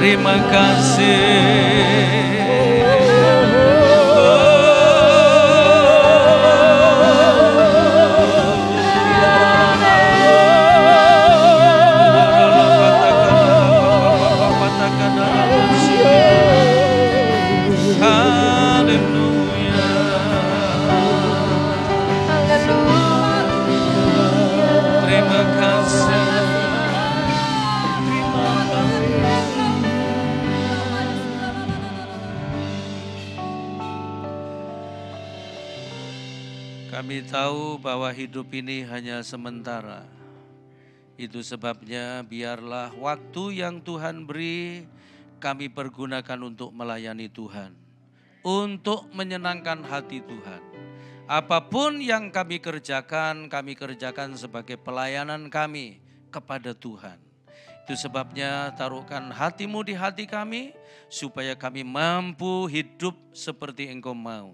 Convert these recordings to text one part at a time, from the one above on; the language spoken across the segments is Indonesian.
Terima kasih. Kami tahu bahwa hidup ini hanya sementara. Itu sebabnya biarlah waktu yang Tuhan beri kami pergunakan untuk melayani Tuhan. Untuk menyenangkan hati Tuhan. Apapun yang kami kerjakan sebagai pelayanan kami kepada Tuhan. Itu sebabnya taruhkan hatimu di hati kami supaya kami mampu hidup seperti Engkau mau.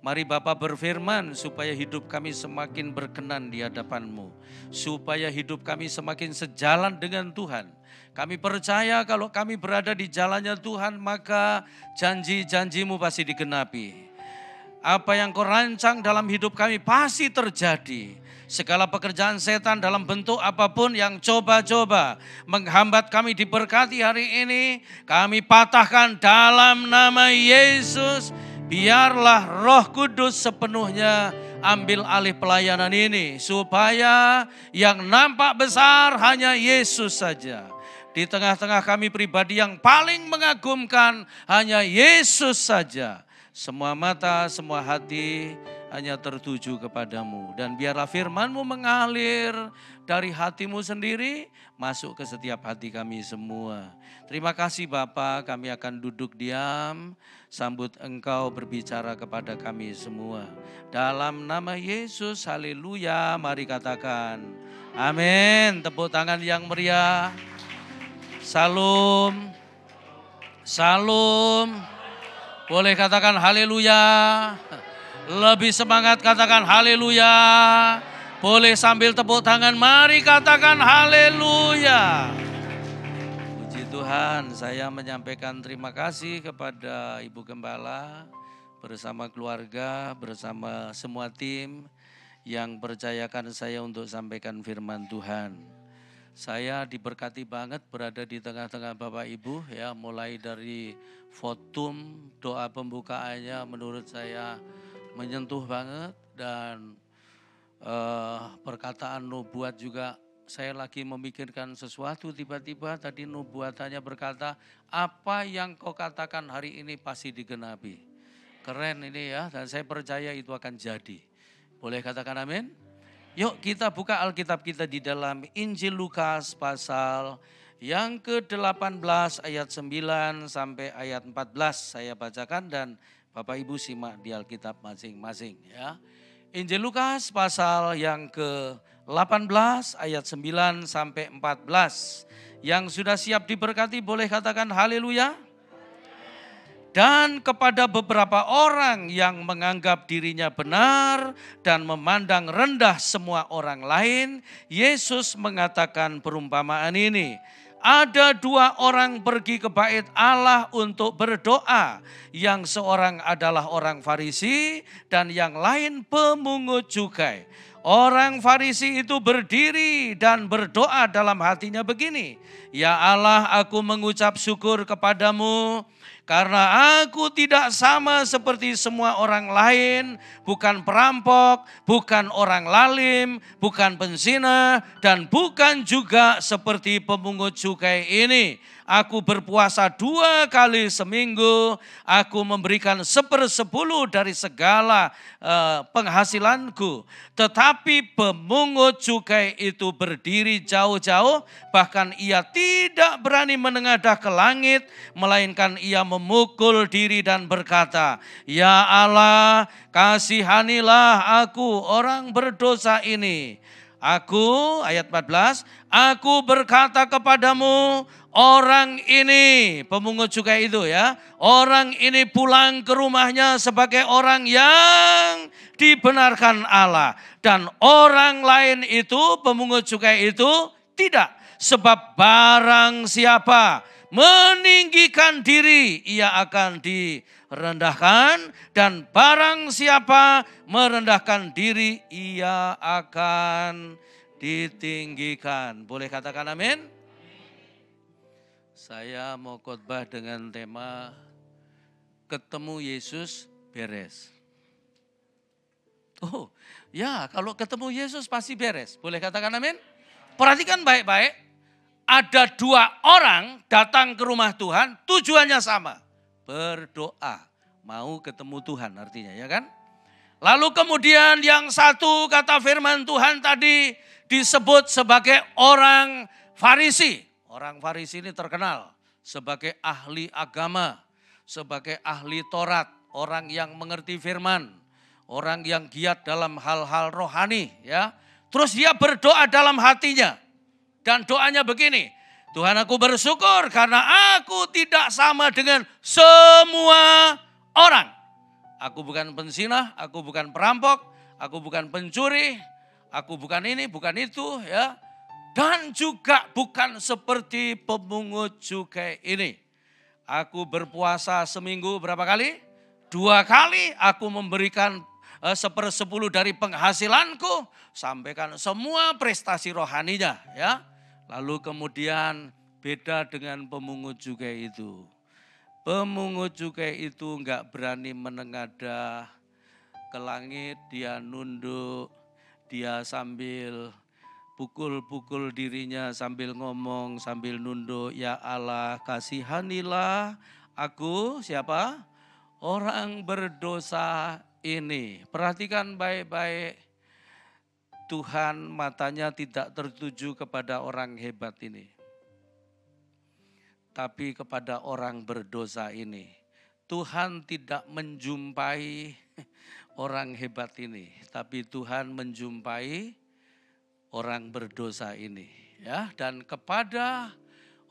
Mari Bapa berfirman supaya hidup kami semakin berkenan di hadapan-Mu. Supaya hidup kami semakin sejalan dengan Tuhan. Kami percaya kalau kami berada di jalannya Tuhan maka janji-janji-Mu pasti digenapi. Apa yang Kau rancang dalam hidup kami pasti terjadi. Segala pekerjaan setan dalam bentuk apapun yang coba-coba menghambat kami diberkati hari ini. Kami patahkan dalam nama Yesus. Biarlah Roh Kudus sepenuhnya ambil alih pelayanan ini. Supaya yang nampak besar hanya Yesus saja. Di tengah-tengah kami pribadi yang paling mengagumkan hanya Yesus saja. Semua mata, semua hati hanya tertuju kepadamu. Dan biarlah firman-Mu mengalir dari hati-Mu sendiri masuk ke setiap hati kami semua. Terima kasih Bapa, kami akan duduk diam. Sambut Engkau berbicara kepada kami semua. Dalam nama Yesus, haleluya, mari katakan amin. Tepuk tangan yang meriah. Salam. Salam. Boleh katakan haleluya. Lebih semangat katakan haleluya. Boleh sambil tepuk tangan, mari katakan haleluya. Tuhan, saya menyampaikan terima kasih kepada Ibu Gembala bersama keluarga, bersama semua tim yang percayakan saya untuk sampaikan firman Tuhan. Saya diberkati banget berada di tengah-tengah Bapak Ibu ya, mulai dari votum, doa pembukaannya menurut saya menyentuh banget dan perkataan nubuat juga. Saya lagi memikirkan sesuatu, tiba-tiba tadi nubuatannya berkata, apa yang kau katakan hari ini pasti digenapi. Keren ini ya, dan saya percaya itu akan jadi. Boleh katakan amin? Yuk kita buka Alkitab kita di dalam Injil Lukas pasal yang ke-18 ayat 9 sampai ayat 14. Saya bacakan dan Bapak Ibu simak di Alkitab masing-masing ya. Injil Lukas pasal yang ke-18 ayat 9 sampai 14. Yang sudah siap diberkati boleh katakan haleluya. Dan kepada beberapa orang yang menganggap dirinya benar dan memandang rendah semua orang lain, Yesus mengatakan perumpamaan ini. Ada dua orang pergi ke bait Allah untuk berdoa. Yang seorang adalah orang Farisi dan yang lain pemungut cukai. Orang Farisi itu berdiri dan berdoa dalam hatinya begini. Ya Allah, aku mengucap syukur kepadamu karena aku tidak sama seperti semua orang lain, bukan perampok, bukan orang lalim, bukan penzina, dan bukan juga seperti pemungut cukai ini. Aku berpuasa 2 kali seminggu, aku memberikan 1/10 dari segala penghasilanku. Tetapi pemungut cukai itu berdiri jauh-jauh, bahkan ia tidak berani menengadah ke langit, melainkan ia memukul diri dan berkata, Ya Allah, kasihanilah aku orang berdosa ini. Aku, ayat 14, aku berkata kepadamu, orang ini, pemungut cukai itu ya, orang ini pulang ke rumahnya sebagai orang yang dibenarkan Allah. Dan orang lain itu, pemungut cukai itu tidak. Sebab barang siapa meninggikan diri, ia akan direndahkan. Dan barang siapa merendahkan diri, ia akan ditinggikan. Boleh katakan amin? Saya mau khotbah dengan tema ketemu Yesus beres. Oh ya, kalau ketemu Yesus pasti beres. Boleh katakan amin? Perhatikan baik-baik. Ada 2 orang datang ke rumah Tuhan, tujuannya sama. Berdoa, mau ketemu Tuhan artinya, ya kan? Lalu kemudian yang satu, kata firman Tuhan tadi, disebut sebagai orang Farisi. Orang Farisi ini terkenal sebagai ahli agama, sebagai ahli Taurat, orang yang mengerti firman, orang yang giat dalam hal-hal rohani, ya. Terus dia berdoa dalam hatinya. Dan doanya begini, Tuhan, aku bersyukur karena aku tidak sama dengan semua orang. Aku bukan penzinah, aku bukan perampok, aku bukan pencuri, aku bukan ini, bukan itu, ya. Dan juga bukan seperti pemungut cukai ini. Aku berpuasa seminggu berapa kali? 2 kali. Aku memberikan 1/10 dari penghasilanku. Sampaikan semua prestasi rohaninya, ya. Lalu kemudian beda dengan pemungut cukai itu. Pemungut cukai itu enggak berani menengadah ke langit, dia nunduk, dia sambil pukul-pukul dirinya sambil ngomong, sambil nunduk, ya Allah kasihanilah aku, siapa? Orang berdosa ini. Perhatikan baik-baik. Tuhan matanya tidak tertuju kepada orang hebat ini. Tapi kepada orang berdosa ini. Tuhan tidak menjumpai orang hebat ini. Tapi Tuhan menjumpai orang berdosa ini. Ya, dan kepada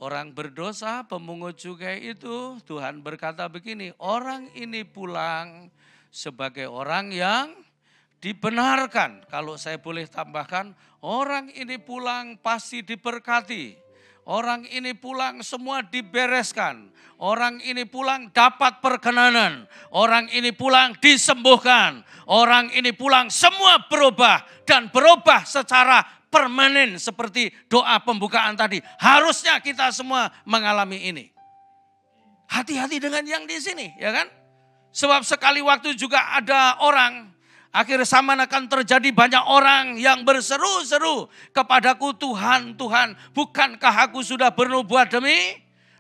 orang berdosa, pemungut cukai itu, Tuhan berkata begini, orang ini pulang sebagai orang yang dibenarkan. Kalau saya boleh tambahkan, orang ini pulang pasti diberkati. Orang ini pulang semua dibereskan. Orang ini pulang dapat perkenanan. Orang ini pulang disembuhkan. Orang ini pulang semua berubah. Dan berubah secara permanen seperti doa pembukaan tadi. Harusnya kita semua mengalami ini. Hati-hati dengan yang di sini, ya kan? Sebab sekali waktu juga ada orang, akhir zaman akan terjadi banyak orang yang berseru-seru kepadaku, Tuhan, Tuhan, bukankah aku sudah bernubuat demi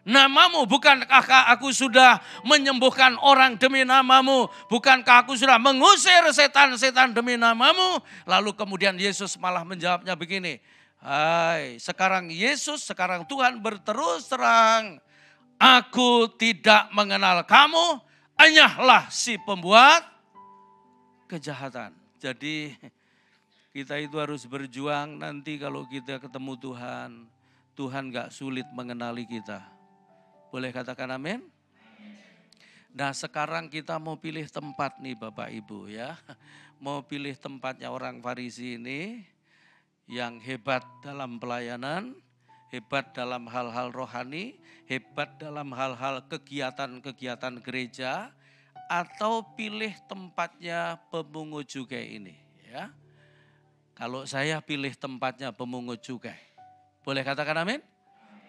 namamu? Bukankah aku sudah menyembuhkan orang demi namamu? Bukankah aku sudah mengusir setan-setan demi namamu? Lalu kemudian Yesus malah menjawabnya begini, hai, sekarang Tuhan berterus terang, aku tidak mengenal kamu, hanyalah si pembuat kejahatan. Jadi kita itu harus berjuang, nanti kalau kita ketemu Tuhan, Tuhan gak sulit mengenali kita. Boleh katakan amin? Nah sekarang kita mau pilih tempat nih Bapak Ibu ya. Mau pilih tempatnya orang Farisi ini yang hebat dalam pelayanan, hebat dalam hal-hal rohani, hebat dalam hal-hal kegiatan-kegiatan gereja, atau pilih tempatnya pemungut cukai ini, ya. Kalau saya pilih tempatnya pemungut cukai. Boleh katakan amin?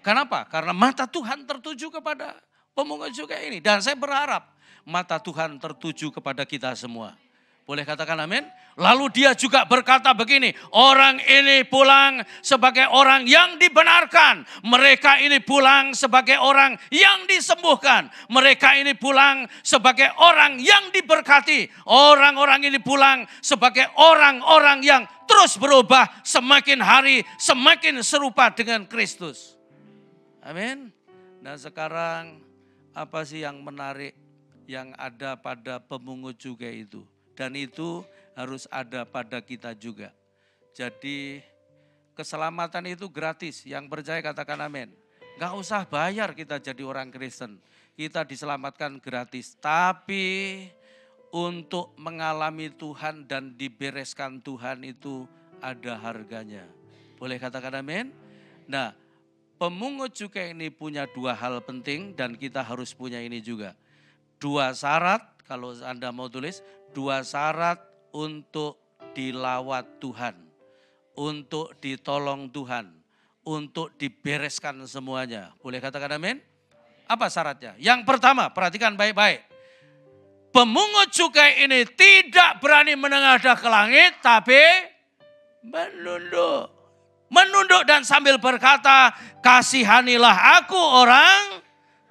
Kenapa? Karena mata Tuhan tertuju kepada pemungut cukai ini. Dan saya berharap mata Tuhan tertuju kepada kita semua. Boleh katakan amin? Lalu dia juga berkata begini, orang ini pulang sebagai orang yang dibenarkan. Mereka ini pulang sebagai orang yang disembuhkan. Mereka ini pulang sebagai orang yang diberkati. Orang-orang ini pulang sebagai orang-orang yang terus berubah semakin hari semakin serupa dengan Kristus. Amin. Nah sekarang apa sih yang menarik yang ada pada pemungut cukai itu? Dan itu harus ada pada kita juga. Jadi keselamatan itu gratis. Yang percaya katakan amin. Gak usah bayar kita jadi orang Kristen. Kita diselamatkan gratis. Tapi untuk mengalami Tuhan dan dibereskan Tuhan itu ada harganya. Boleh katakan amin? Nah pemungut cukai ini punya dua hal penting dan kita harus punya ini juga. Dua syarat, kalau Anda mau tulis, dua syarat untuk dilawat Tuhan, untuk ditolong Tuhan, untuk dibereskan semuanya. Boleh katakan amin? Apa syaratnya? Yang pertama, perhatikan baik-baik. Pemungut cukai ini tidak berani menengadah ke langit, tapi menunduk. Menunduk dan sambil berkata, kasihanilah aku orang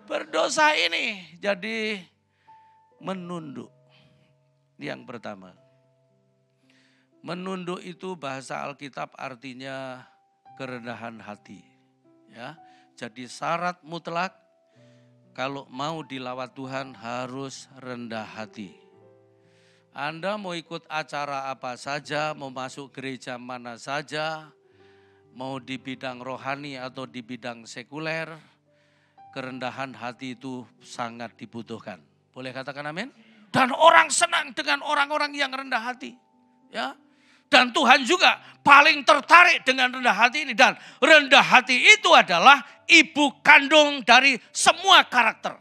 berdosa ini. Jadi menunduk. Yang pertama. Menunduk itu bahasa Alkitab artinya kerendahan hati. Ya, jadi syarat mutlak kalau mau dilawat Tuhan harus rendah hati. Anda mau ikut acara apa saja, mau masuk gereja mana saja, mau di bidang rohani atau di bidang sekuler, kerendahan hati itu sangat dibutuhkan. Boleh katakan amin? Dan orang senang dengan orang-orang yang rendah hati. Ya. Dan Tuhan juga paling tertarik dengan rendah hati ini. Dan rendah hati itu adalah ibu kandung dari semua karakter.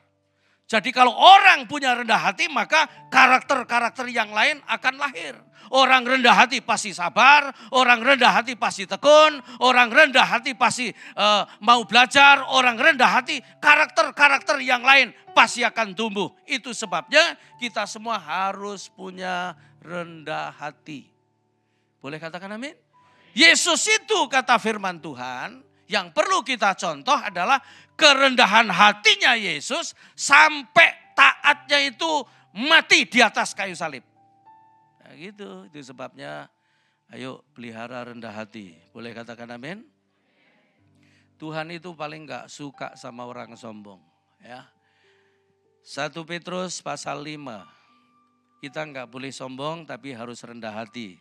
Jadi kalau orang punya rendah hati maka karakter-karakter yang lain akan lahir. Orang rendah hati pasti sabar, orang rendah hati pasti tekun, orang rendah hati pasti mau belajar, orang rendah hati karakter-karakter yang lain pasti akan tumbuh. Itu sebabnya kita semua harus punya rendah hati. Boleh katakan amin? Yesus itu kata firman Tuhan yang perlu kita contoh adalah kerendahan hatinya Yesus sampai taatnya itu mati di atas kayu salib. Nah gitu, itu sebabnya ayo pelihara rendah hati. Boleh katakan amin? Tuhan itu paling gak suka sama orang sombong. Ya. 1 Petrus pasal 5. Kita gak boleh sombong tapi harus rendah hati.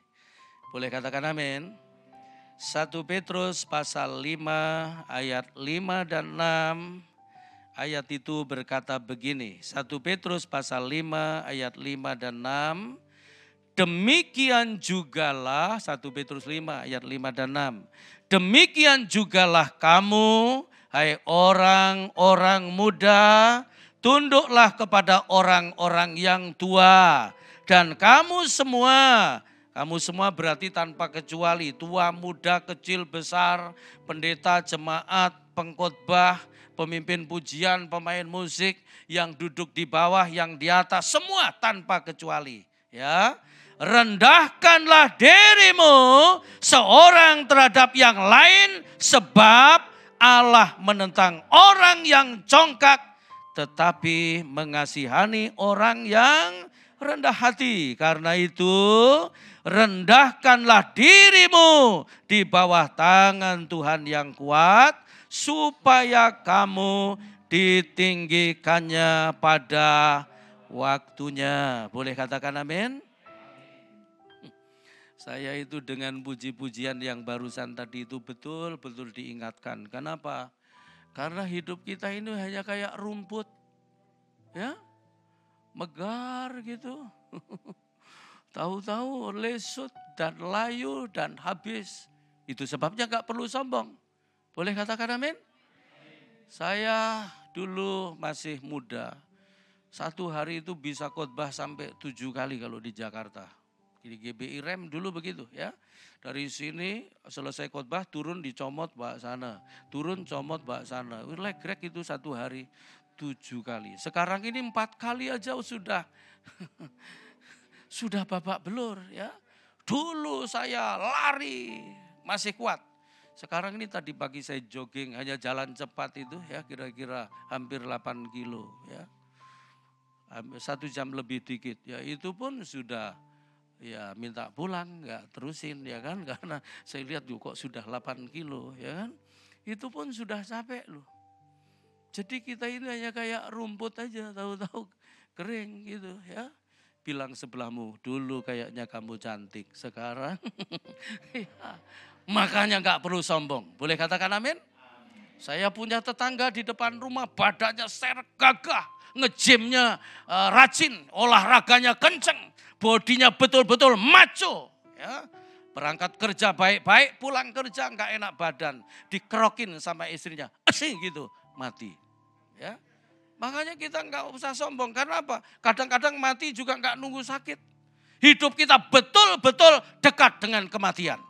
Boleh katakan amin? 1 Petrus pasal 5 ayat 5 dan 6. Ayat itu berkata begini. 1 Petrus pasal 5 ayat 5 dan 6. Demikian jugalah 1 Petrus 5 ayat 5 dan 6. Demikian jugalah kamu hai orang-orang muda, tunduklah kepada orang-orang yang tua. Dan kamu semua berarti tanpa kecuali, tua, muda, kecil, besar, pendeta, jemaat, pengkhotbah, pemimpin pujian, pemain musik, yang duduk di bawah, yang di atas, semua tanpa kecuali. Ya, rendahkanlah dirimu seorang terhadap yang lain, sebab Allah menentang orang yang congkak, tetapi mengasihani orang yang rendah hati. Karena itu rendahkanlah dirimu di bawah tangan Tuhan yang kuat, supaya kamu ditinggikannya pada waktunya. Boleh katakan amin? Saya itu dengan puji-pujian yang barusan tadi itu betul-betul diingatkan. Kenapa? Karena hidup kita ini hanya kayak rumput. Ya, megar gitu. Tahu-tahu lesut dan layu dan habis. Itu sebabnya gak perlu sombong. Boleh katakan amin? Saya dulu masih muda. Satu hari itu bisa khotbah sampai 7 kali kalau di Jakarta. Di GBI Rem dulu begitu ya. Dari sini selesai khotbah turun dicomot bawa sana. Turun comot bawa sana. Legrek itu satu hari 7 kali. Sekarang ini 4 kali aja sudah. Sudah babak belur ya. Dulu saya lari masih kuat. Sekarang ini tadi pagi saya jogging hanya jalan cepat itu ya kira-kira hampir 8 kilo ya. 1 jam lebih dikit ya, itu pun sudah ya minta pulang, nggak terusin ya kan, karena saya lihat kok sudah 8 kilo ya kan. Itu pun sudah capek loh. Jadi kita ini hanya kayak rumput aja, tahu-tahu kering gitu ya. Bilang sebelahmu, dulu kayaknya kamu cantik, sekarang ya, makanya nggak perlu sombong. Boleh katakan amin? Saya punya tetangga di depan rumah, badannya ser gagah, nge-gymnya rajin, olahraganya kenceng, bodinya betul-betul maco. Ya. Berangkat kerja baik-baik, pulang kerja nggak enak badan. Dikerokin sama istrinya, asing gitu, mati. Ya, makanya kita nggak usah sombong. Karena apa? Kadang-kadang mati juga nggak nunggu sakit. Hidup kita betul-betul dekat dengan kematian.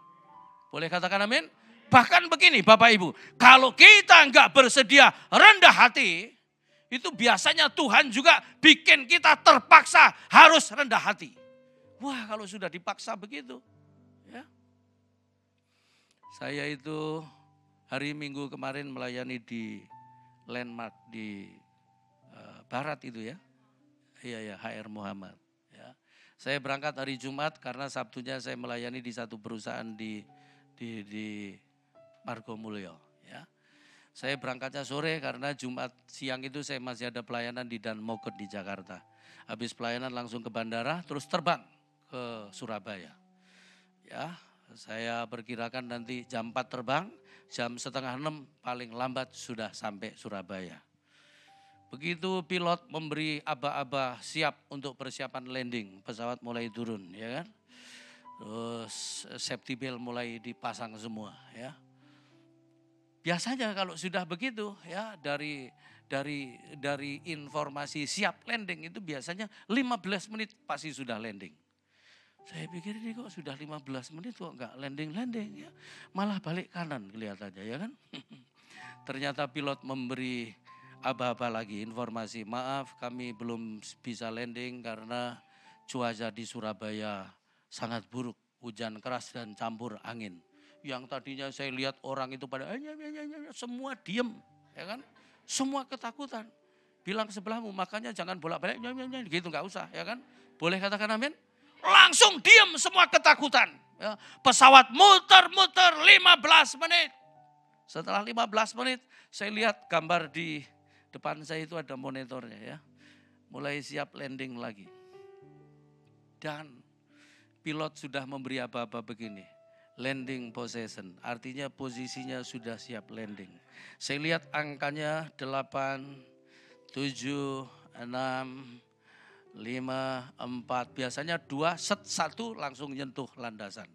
Boleh katakan amin? Bahkan begini Bapak Ibu, kalau kita nggak bersedia rendah hati, itu biasanya Tuhan juga bikin kita terpaksa harus rendah hati. Wah, kalau sudah dipaksa begitu. Ya. Saya itu hari Minggu kemarin melayani di Landmark di Barat itu ya. Iya ya, HR Muhammad. Ya. Saya berangkat hari Jumat karena Sabtunya saya melayani di satu perusahaan di Margomulyo. Ya. Saya berangkatnya sore karena Jumat siang itu saya masih ada pelayanan di Dan Mogot di Jakarta. Habis pelayanan langsung ke bandara, terus terbang ke Surabaya. Ya, saya perkirakan nanti jam 4 terbang, jam setengah 6 paling lambat sudah sampai Surabaya. Begitu pilot memberi aba-aba siap untuk persiapan landing, pesawat mulai turun, ya kan? Terus safety belt mulai dipasang semua, ya. Biasanya kalau sudah begitu, ya dari informasi siap landing itu biasanya 15 menit pasti sudah landing. Saya pikir ini kok sudah 15 menit kok enggak landing-landing ya. Malah balik kanan kelihatannya ya kan. Ternyata pilot memberi aba-aba lagi informasi, maaf kami belum bisa landing karena cuaca di Surabaya sangat buruk, hujan keras dan campur angin. Yang tadinya saya lihat orang itu pada semua diem ya kan. Semua ketakutan. Bilang sebelahmu makanya jangan bolak-balik gitu enggak usah ya kan. Boleh katakan amin? Langsung diam semua ketakutan. Ya, pesawat muter-muter 15 menit. Setelah 15 menit saya lihat gambar di depan saya itu ada monitornya ya. Mulai siap landing lagi. Dan pilot sudah memberi apa-apa begini. Landing position, artinya posisinya sudah siap landing. Saya lihat angkanya 8, 7, 6, 5, 4, biasanya 2, set 1 langsung nyentuh landasan.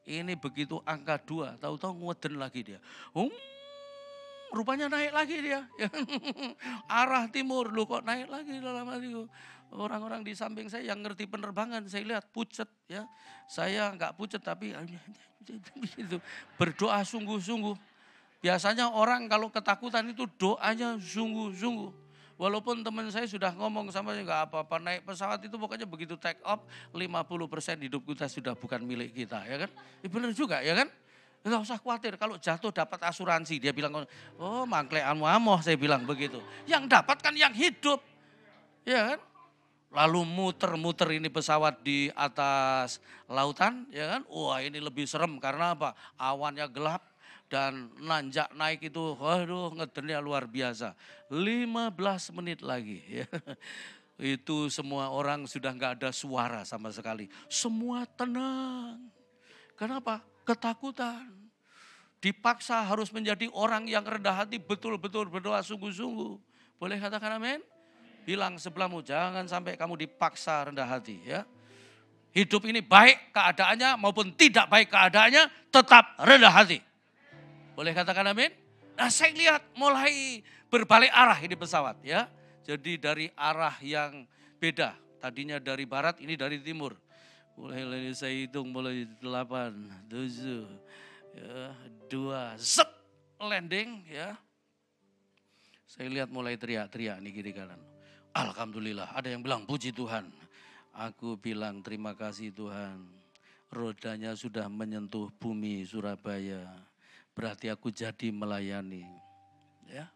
Ini begitu angka 2, tahu-tahu ngeden lagi dia. Rupanya naik lagi dia. Arah timur, lu kok naik lagi dalam hatiku. Orang-orang di samping saya yang ngerti penerbangan, saya lihat pucet ya. Saya enggak pucet tapi itu berdoa sungguh-sungguh. Biasanya orang kalau ketakutan itu doanya sungguh-sungguh. Walaupun teman saya sudah ngomong sama saya enggak apa-apa naik pesawat itu pokoknya begitu take off 50% hidup kita sudah bukan milik kita ya kan. Ya benar juga ya kan. Enggak usah khawatir kalau jatuh dapat asuransi. Dia bilang oh mangkleanmu amoh saya bilang begitu. Yang dapat kan yang hidup ya kan. Lalu muter-muter ini pesawat di atas lautan ya kan. Wah ini lebih serem karena apa? Awannya gelap. Dan nanjak naik itu, waduh ngedennya luar biasa. 15 menit lagi. Ya. Itu semua orang sudah nggak ada suara sama sekali. Semua tenang. Kenapa? Ketakutan. Dipaksa harus menjadi orang yang rendah hati, betul-betul berdoa sungguh-sungguh. Boleh katakan amin? Bilang sebelahmu, jangan sampai kamu dipaksa rendah hati. Ya. Hidup ini baik keadaannya maupun tidak baik keadaannya, tetap rendah hati. Boleh katakan amin? Nah saya lihat mulai berbalik arah ini pesawat ya. Jadi dari arah yang beda. Tadinya dari barat, ini dari timur. Mulai saya hitung mulai 8, 7, 2, set landing ya. Saya lihat mulai teriak-teriak nih kiri kanan. Alhamdulillah ada yang bilang puji Tuhan. Aku bilang terima kasih Tuhan. Rodanya sudah menyentuh bumi Surabaya. Berarti aku jadi melayani. Ya.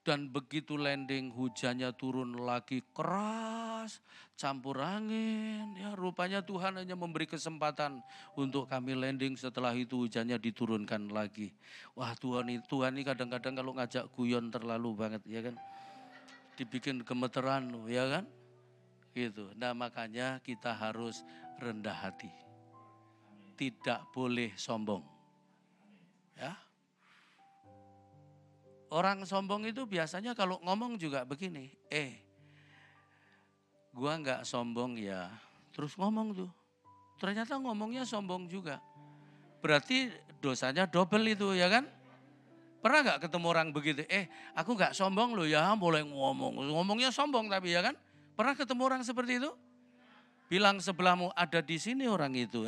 Dan begitu landing hujannya turun lagi keras, campur angin. Ya, rupanya Tuhan hanya memberi kesempatan untuk kami landing, setelah itu hujannya diturunkan lagi. Wah Tuhan ini kadang-kadang kalau ngajak guyon terlalu banget ya kan. Dibikin gemeteran ya kan. Gitu. Nah makanya kita harus rendah hati. Tidak boleh sombong. Ya. Orang sombong itu biasanya kalau ngomong juga begini, gua enggak sombong ya, terus ngomong tuh. Ternyata ngomongnya sombong juga. Berarti dosanya double itu ya kan? Pernah nggak ketemu orang begitu? Aku nggak sombong loh ya, boleh ngomong. Ngomongnya sombong tapi ya kan? Pernah ketemu orang seperti itu? Bilang sebelahmu, ada di sini orang itu.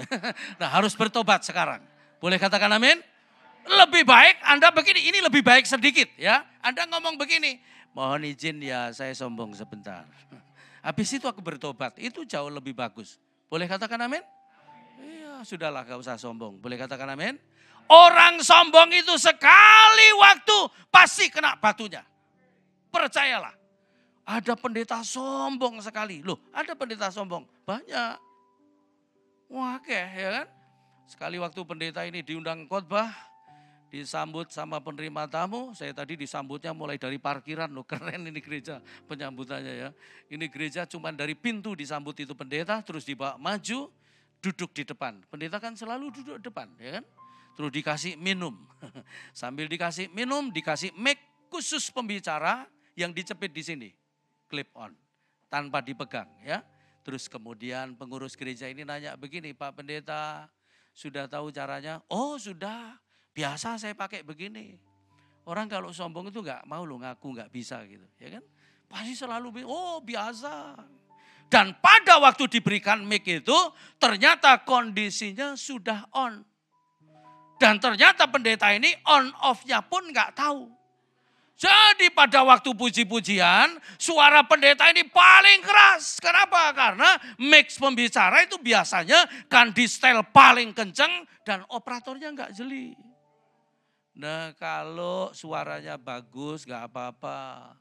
Nah harus bertobat sekarang. Boleh katakan amin? Lebih baik Anda begini, ini lebih baik sedikit ya. Anda ngomong begini, mohon izin ya saya sombong sebentar. Habis itu aku bertobat, itu jauh lebih bagus. Boleh katakan amin? Iya sudahlah gak usah sombong. Boleh katakan amin? Orang sombong itu sekali waktu pasti kena batunya. Percayalah. Ada pendeta sombong sekali. Loh ada pendeta sombong? Banyak. Wah ya kan? Sekali waktu pendeta ini diundang khotbah, disambut sama penerima tamu. Saya tadi disambutnya mulai dari parkiran loh, keren ini gereja penyambutannya ya. Ini gereja cuman dari pintu disambut itu pendeta, terus dibawa maju, duduk di depan. Pendeta kan selalu duduk depan ya kan. Terus dikasih minum. Sambil dikasih minum, dikasih mic khusus pembicara yang dicepit di sini. Clip on, tanpa dipegang ya. Terus kemudian pengurus gereja ini nanya begini, Pak Pendeta sudah tahu caranya? Oh sudah, biasa saya pakai begini. Orang kalau sombong itu gak mau loh ngaku gak bisa gitu ya kan. Pasti selalu, oh biasa. Dan pada waktu diberikan mic itu ternyata kondisinya sudah on. Dan ternyata pendeta ini on off-nya pun gak tahu. Jadi pada waktu puji-pujian, suara pendeta ini paling keras. Kenapa? Karena mix pembicara itu biasanya kan di setel paling kenceng dan operatornya nggak jeli. Nah kalau suaranya bagus nggak apa-apa.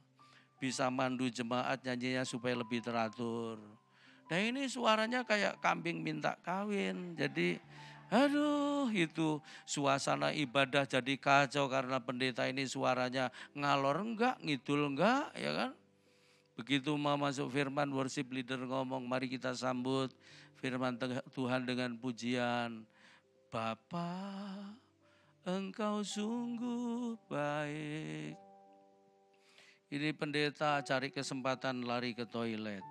Bisa mandu jemaat nyanyinya supaya lebih teratur. Nah ini suaranya kayak kambing minta kawin. Jadi aduh itu suasana ibadah jadi kacau karena pendeta ini suaranya ngalor enggak, ngidul enggak ya kan. Begitu mau masuk firman worship leader ngomong mari kita sambut firman Tuhan dengan pujian. Bapa engkau sungguh baik. Ini pendeta cari kesempatan lari ke toilet.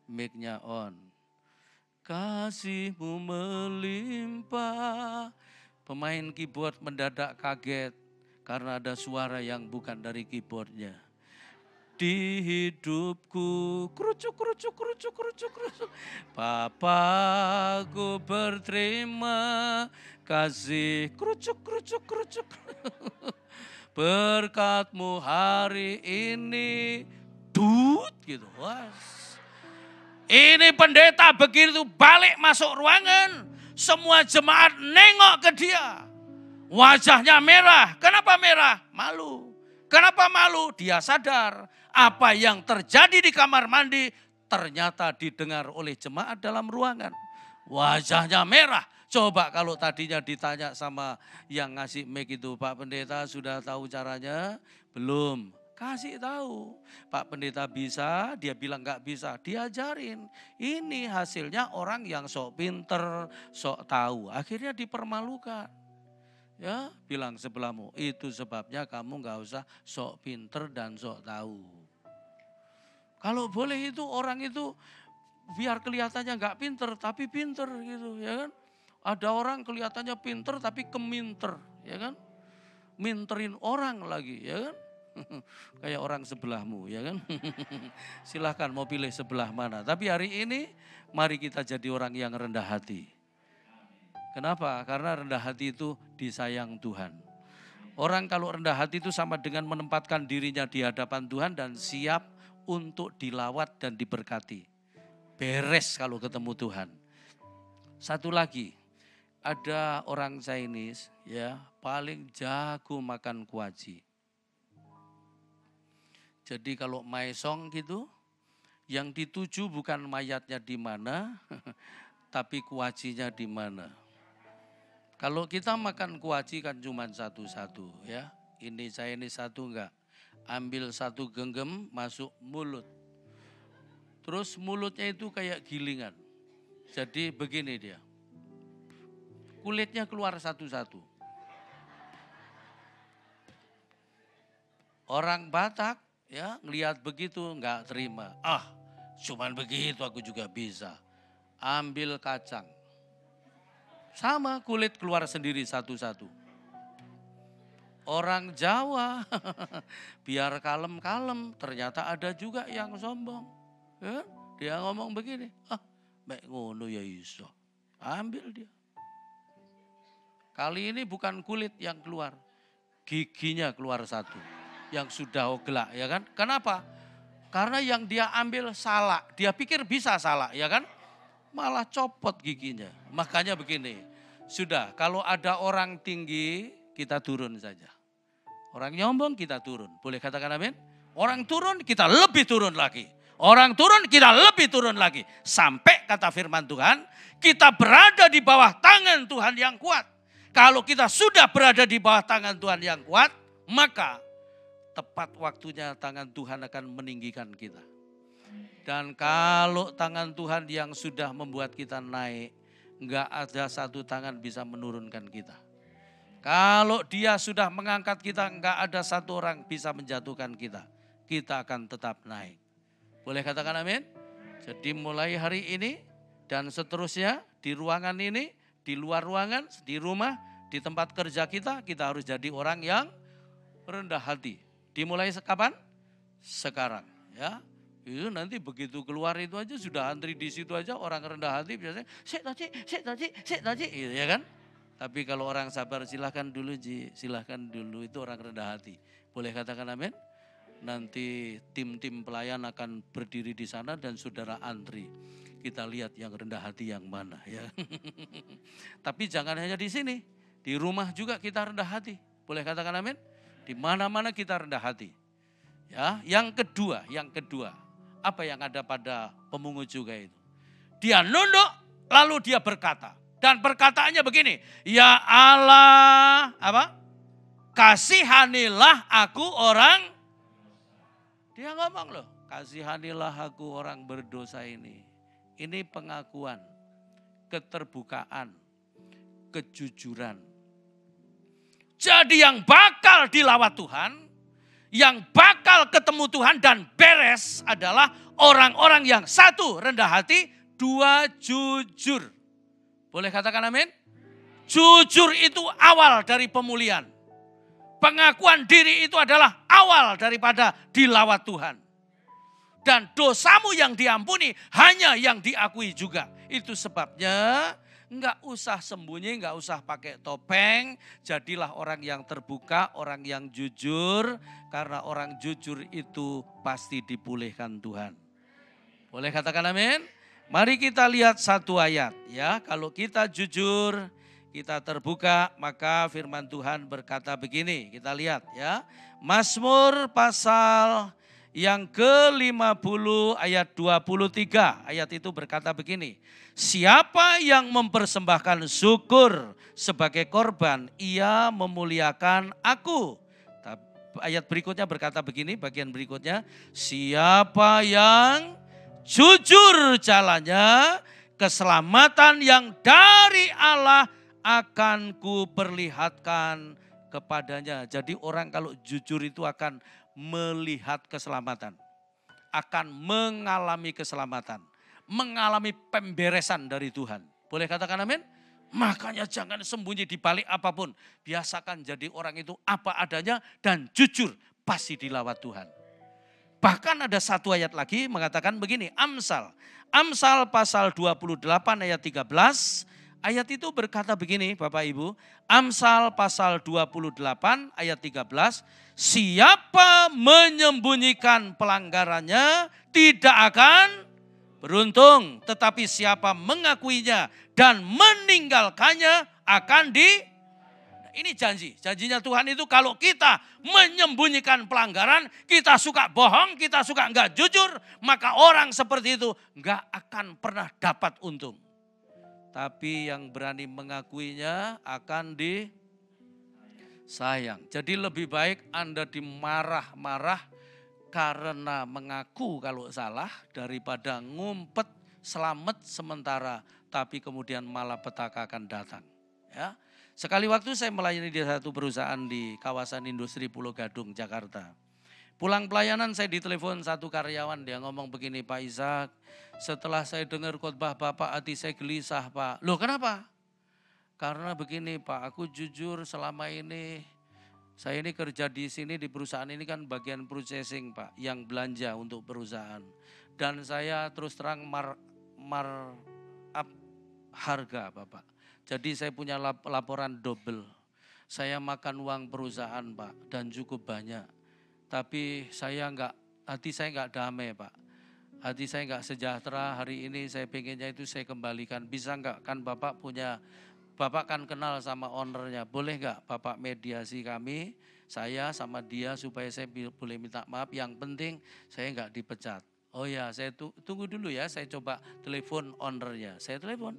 Mic-nya on. Kasih-Mu melimpah. Pemain keyboard mendadak kaget karena ada suara yang bukan dari keyboardnya. Di hidupku kerucuk. Bapakku berterima kasih kerucuk. Berkat-Mu hari ini dut gitu. Wah. Ini pendeta begitu balik masuk ruangan, semua jemaat nengok ke dia. Wajahnya merah. Kenapa merah? Malu. Kenapa malu? Dia sadar apa yang terjadi di kamar mandi ternyata didengar oleh jemaat dalam ruangan. Wajahnya merah. Coba kalau tadinya ditanya sama yang ngasih mic itu, Pak Pendeta sudah tahu caranya? Belum. Kasih tahu, Pak Pendeta bisa, dia bilang nggak bisa, diajarin. Ini hasilnya orang yang sok pinter, sok tahu, akhirnya dipermalukan. Ya, bilang sebelahmu, itu sebabnya kamu nggak usah sok pinter dan sok tahu. Kalau boleh itu orang itu biar kelihatannya nggak pinter, tapi pinter gitu, ya kan? Ada orang kelihatannya pinter tapi keminter, ya kan? Minterin orang lagi, ya kan? Kayak orang sebelahmu ya kan. Silahkan mau pilih sebelah mana. Tapi hari ini mari kita jadi orang yang rendah hati. Kenapa? Karena rendah hati itu disayang Tuhan. Orang kalau rendah hati itu sama dengan menempatkan dirinya di hadapan Tuhan dan siap untuk dilawat dan diberkati. Beres kalau ketemu Tuhan. Satu lagi, ada orang Chinese ya paling jago makan kuaci. Jadi kalau maesong gitu, yang dituju bukan mayatnya di mana, tapi kuacinya di mana. Kalau kita makan kuaci kan cuma satu-satu ya. Ini saya ini satu enggak. Ambil satu genggam masuk mulut. Terus mulutnya itu kayak gilingan. Jadi begini dia. Kulitnya keluar satu-satu. Orang Batak ya ngelihat begitu nggak terima. Cuman begitu aku juga bisa. Ambil kacang. Sama kulit keluar sendiri satu-satu. Orang Jawa biar kalem-kalem, ternyata ada juga yang sombong. Ya, dia ngomong begini, mek ngono ya iso. Ambil dia. Kali ini bukan kulit yang keluar, giginya keluar satu. Yang sudah oglak, ya kan? Kenapa? Karena yang dia ambil salah, dia pikir bisa salah, ya kan? Malah copot giginya. Makanya begini, sudah kalau ada orang tinggi, kita turun saja. Orang nyombong kita turun. Boleh katakan amin? Orang turun kita lebih turun lagi. Orang turun kita lebih turun lagi. Sampai kata firman Tuhan, kita berada di bawah tangan Tuhan yang kuat. Kalau kita sudah berada di bawah tangan Tuhan yang kuat, maka tepat waktunya tangan Tuhan akan meninggikan kita. Dan kalau tangan Tuhan yang sudah membuat kita naik, enggak ada satu tangan bisa menurunkan kita. Kalau dia sudah mengangkat kita, enggak ada satu orang bisa menjatuhkan kita. Kita akan tetap naik. Boleh katakan amin? Jadi mulai hari ini dan seterusnya di ruangan ini, di luar ruangan, di rumah, di tempat kerja kita harus jadi orang yang rendah hati. Dimulai kapan? Sekarang. Ya, itu nanti begitu keluar itu aja sudah antri di situ aja orang rendah hati biasanya, sik tadi, gitu ya kan? Tapi kalau orang sabar silahkan dulu Ji, silahkan dulu, itu orang rendah hati. Boleh katakan amin? Nanti tim-tim pelayan akan berdiri di sana dan saudara antri. Kita lihat yang rendah hati yang mana ya. Tapi jangan hanya di sini, di rumah juga kita rendah hati. Boleh katakan amin? Di mana-mana kita rendah hati. Ya, yang kedua, apa yang ada pada pemungut juga itu? Dia nunduk lalu dia berkata. Dan perkataannya begini, ya Allah, apa? Kasihanilah aku orang, dia ngomong loh, kasihanilah aku orang berdosa ini. Ini pengakuan, keterbukaan, kejujuran. Jadi yang bakal dilawat Tuhan, yang bakal ketemu Tuhan dan beres adalah orang-orang yang satu, rendah hati, dua, jujur. Boleh katakan amin? Jujur itu awal dari pemulihan. Pengakuan diri itu adalah awal daripada dilawat Tuhan. Dan dosamu yang diampuni hanya yang diakui juga. Itu sebabnya enggak usah sembunyi, enggak usah pakai topeng. Jadilah orang yang terbuka, orang yang jujur. Karena orang jujur itu pasti dipulihkan Tuhan. Boleh katakan amin? Mari kita lihat satu ayat ya. Kalau kita jujur, kita terbuka, maka firman Tuhan berkata begini. Kita lihat ya. Mazmur pasal yang ke-50 ayat 23. Ayat itu berkata begini. Siapa yang mempersembahkan syukur sebagai korban, ia memuliakan aku. Ayat berikutnya berkata begini, bagian berikutnya. Siapa yang jujur jalannya, keselamatan yang dari Allah akan kuperlihatkan kepadanya. Jadi orang kalau jujur itu akan melihat keselamatan. Akan mengalami keselamatan. Mengalami pemberesan dari Tuhan. Boleh katakan amin? Makanya jangan sembunyi di balik apapun. Biasakan jadi orang itu apa adanya dan jujur pasti dilawat Tuhan. Bahkan ada satu ayat lagi mengatakan begini, Amsal. Amsal pasal 28 ayat 13, ayat itu berkata begini Bapak Ibu. Amsal pasal 28 ayat 13, siapa menyembunyikan pelanggarannya tidak akan beruntung. Tetapi siapa mengakuinya dan meninggalkannya akan Ini janjinya Tuhan itu kalau kita menyembunyikan pelanggaran, kita suka bohong, kita suka enggak jujur, maka orang seperti itu enggak akan pernah dapat untung. Tapi yang berani mengakuinya akan disayang. Jadi lebih baik Anda dimarah-marah karena mengaku kalau salah daripada ngumpet selamat sementara tapi kemudian malah petaka akan datang. Ya. Sekali waktu saya melayani di satu perusahaan di kawasan industri Pulau Gadung, Jakarta. Pulang pelayanan saya ditelepon satu karyawan, dia ngomong begini, Pak Ishak, setelah saya dengar khotbah Bapak hati saya gelisah Pak. Loh kenapa? Karena begini Pak, aku jujur selama ini, saya ini kerja di sini di perusahaan ini kan bagian purchasing Pak, yang belanja untuk perusahaan. Dan saya terus terang markup harga Bapak. Jadi saya punya laporan double. Saya makan uang perusahaan Pak, dan cukup banyak. Tapi hati saya nggak damai Pak. Hati saya nggak sejahtera. Hari ini saya pengennya itu saya kembalikan. Bisa nggak? Kan Bapak kan kenal sama ownernya. Boleh nggak Bapak mediasi kami, saya sama dia supaya saya boleh minta maaf. Yang penting saya nggak dipecat. Oh ya, saya tunggu dulu ya. Saya coba telepon ownernya. Saya telepon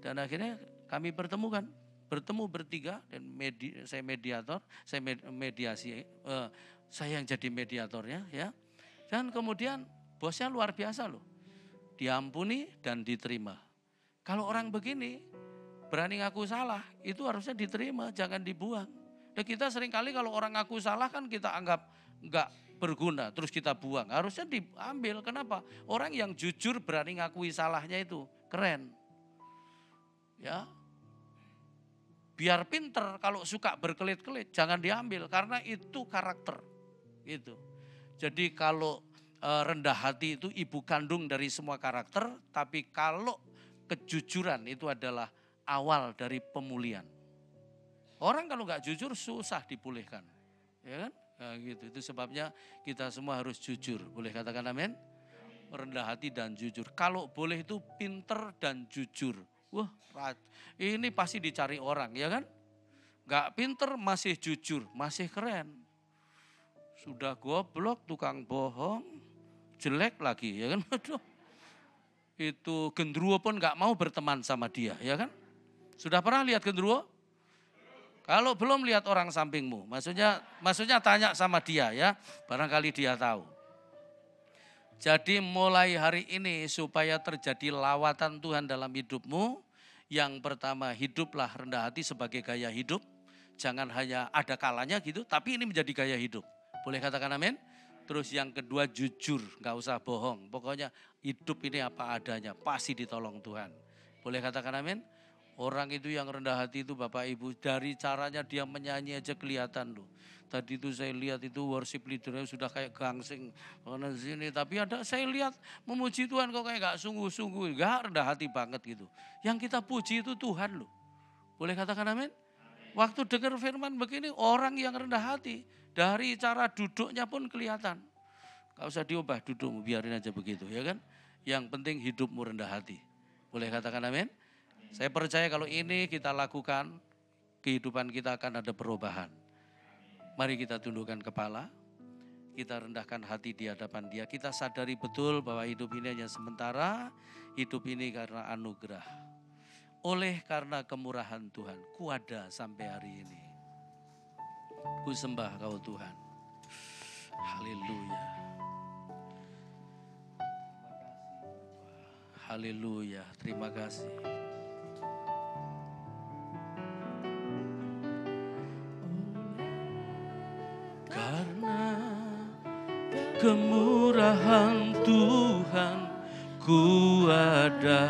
dan akhirnya kami bertemu bertiga dan saya mediator, saya mediasi. Saya yang jadi mediatornya ya. Dan kemudian bosnya luar biasa loh. Diampuni dan diterima. Kalau orang begini berani ngaku salah, itu harusnya diterima, jangan dibuang. Dan kita seringkali kalau orang ngaku salah kan kita anggap enggak berguna, terus kita buang. Harusnya diambil, kenapa? Orang yang jujur berani ngakui salahnya itu keren. Ya, biar pinter, kalau suka berkelit-kelit jangan diambil karena itu karakter. Gitu. Jadi kalau rendah hati itu ibu kandung dari semua karakter, tapi kalau kejujuran itu adalah awal dari pemulihan. Orang kalau nggak jujur susah dipulihkan, ya kan? Nah, gitu. Itu sebabnya kita semua harus jujur. Boleh katakan amin? Rendah hati dan jujur. Kalau boleh itu pinter dan jujur. Wah, ini pasti dicari orang, ya kan? Nggak pinter masih jujur, masih keren. Sudah goblok, tukang bohong, jelek lagi, ya kan? Aduh, itu genderuwo pun nggak mau berteman sama dia, ya kan? Sudah pernah lihat genderuwo? Kalau belum lihat orang sampingmu, maksudnya tanya sama dia ya, barangkali dia tahu. Jadi mulai hari ini supaya terjadi lawatan Tuhan dalam hidupmu, yang pertama hiduplah rendah hati sebagai gaya hidup, jangan hanya ada kalanya gitu, tapi ini menjadi gaya hidup. Boleh katakan amin? Terus yang kedua jujur, gak usah bohong. Pokoknya hidup ini apa adanya, pasti ditolong Tuhan. Boleh katakan amin? Orang itu yang rendah hati itu Bapak Ibu, dari caranya dia menyanyi aja kelihatan loh. Tadi itu saya lihat itu worship leadernya sudah kayak gangsing mana sini. Tapi saya lihat memuji Tuhan kok kayak gak sungguh-sungguh, gak rendah hati banget gitu. Yang kita puji itu Tuhan loh. Boleh katakan amin? Waktu dengar firman begini, orang yang rendah hati, dari cara duduknya pun kelihatan. Gak usah diubah dudukmu, biarin aja begitu ya kan. Yang penting hidupmu rendah hati. Boleh katakan amin? Saya percaya kalau ini kita lakukan, kehidupan kita akan ada perubahan. Mari kita tundukkan kepala, kita rendahkan hati di hadapan Dia. Kita sadari betul bahwa hidup ini hanya sementara, hidup ini karena anugerah. Oleh karena kemurahan Tuhan, ku ada sampai hari ini. Ku sembah Kau Tuhan. Haleluya. Haleluya, terima kasih. Karena kemurahan Tuhan, ku ada